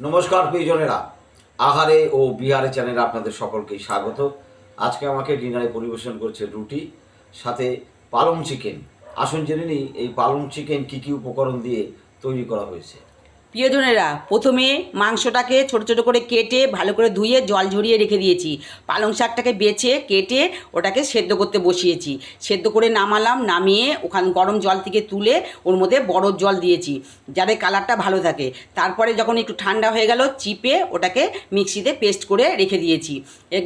নমস্কার প্রিয়জনেরা, আহারে ও বিহারে চ্যানেলে আপনাদের সকলকেই স্বাগত। আজকে আমাকে ডিনারে পরিবেশন করছে রুটি, সাথে পালং চিকেন। আসুন জেনে নিই এই পালং চিকেন কী কী উপকরণ দিয়ে তৈরি করা হয়েছে। প্রিয়জনেরা, প্রথমে মাংসটাকে ছোট ছোট করে কেটে ভালো করে ধুয়ে জল ঝরিয়ে রেখে দিয়েছি। পালং শাকটাকে বেছে কেটে ওটাকে সেদ্ধ করতে বসিয়েছি। সেদ্ধ করে নামালাম, নামিয়ে ওখান গরম জল থেকে তুলে ওর মধ্যে বরফ জল দিয়েছি যাতে কালারটা ভালো থাকে। তারপরে যখন একটু ঠান্ডা হয়ে গেল, চিপে ওটাকে মিক্সিতে পেস্ট করে রেখে দিয়েছি।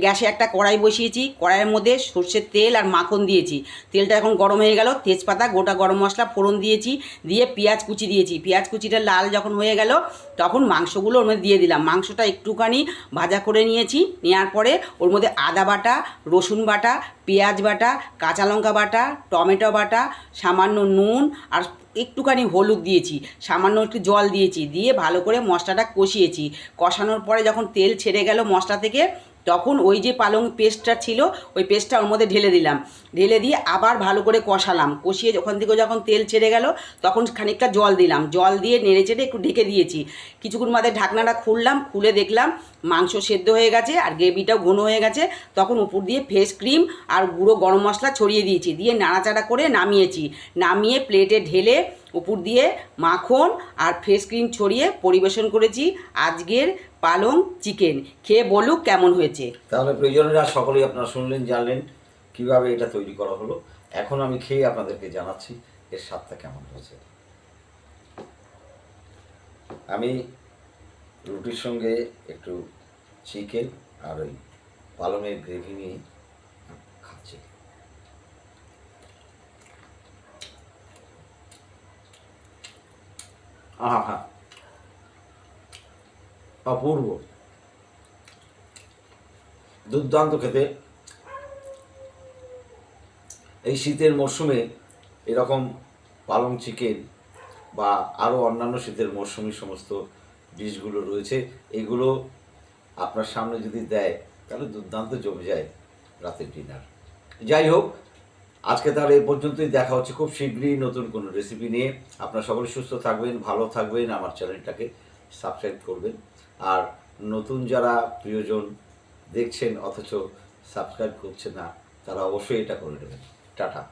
গ্যাসে একটা কড়াই বসিয়েছি, কড়াইয়ের মধ্যে সর্ষের তেল আর মাখন দিয়েছি। তেলটা এখন গরম হয়ে গেল, তেজপাতা, গোটা গরম মশলা ফোড়ন দিয়েছি, দিয়ে পেঁয়াজ কুচি দিয়েছি। পেঁয়াজ কুচিটা লাল যখন হয়ে গেল তখন মাংসগুলো ওর মধ্যে দিয়ে দিলাম। মাংসটা একটুখানি ভাজা করে নিয়েছি। নেওয়ার পরে ওর মধ্যে আদা বাটা, রসুন বাটা, পেঁয়াজ বাটা, কাঁচা লঙ্কা বাটা, টমেটো বাটা, সামান্য নুন আর একটুখানি হলুদ দিয়েছি, সামান্য একটু জল দিয়েছি, দিয়ে ভালো করে মশলাটা কষিয়েছি। কষানোর পরে যখন তেল ছেড়ে গেল মশলা থেকে, তখন ওই যে পালং পেস্টটা ছিল ওই পেস্টটা ওর মধ্যে ঢেলে দিলাম। ঢেলে দিয়ে আবার ভালো করে কষালাম। কষিয়ে ওখান থেকে যখন তেল ছেড়ে গেল তখন খানিকটা জল দিলাম। জল দিয়ে নেড়ে চেড়ে একটু ঢেকে দিয়েছি। কিছুক্ষণ বাদে ঢাকনাটা খুললাম, খুলে দেখলাম মাংস সেদ্ধ হয়ে গেছে আর গ্রেভিটাও ঘন হয়ে গেছে। তখন উপর দিয়ে ফ্রেশ ক্রিম আর গুঁড়ো গরম মশলা ছড়িয়ে দিয়েছি, দিয়ে নাড়াচাড়া করে নামিয়েছি। নামিয়ে প্লেটে ঢেলে উপর দিয়ে মাখন আর ফ্রেশ ক্রিম ছড়িয়ে পরিবেশন করেছি আজকের পালং চিকেন। খেয়ে বলুক কেমন হয়েছে। তাহলে প্রিয়জনেরা সকলেই আপনারা শুনলেন, জানলেন কিভাবে এটা তৈরি করা হলো। এখন আমি খেয়ে আপনাদেরকে জানাচ্ছি এর স্বাদটা কেমন হয়েছে। আমি রুটির সঙ্গে একটু চিকেন আর ওই পালংয়ের গ্রেভি নিয়ে খাচ্ছি। আহা, অপূর্ব, দুর্দান্ত খেতে। এই শীতের মরশুমে এরকম পালং চিকেন বা আরও অন্যান্য শীতের মরশুমি সমস্ত ডিশগুলো রয়েছে, এগুলো আপনার সামনে যদি দেয় তাহলে দুর্দান্ত জমে যায় রাতের ডিনার। যাই হোক, আজকে তাহলে এই পর্যন্তই। দেখা হচ্ছে খুব শীঘ্রই নতুন কোনো রেসিপি নিয়ে। আপনারা সকলে সুস্থ থাকবেন, ভালো থাকবেন, আমার চ্যানেলটাকে সাবস্ক্রাইব করবেন। আর নতুন যারা প্রিয়জন দেখছেন অথচ সাবস্ক্রাইব করছে না, তারা অবশ্যই এটা করে নেবেন। টাটা।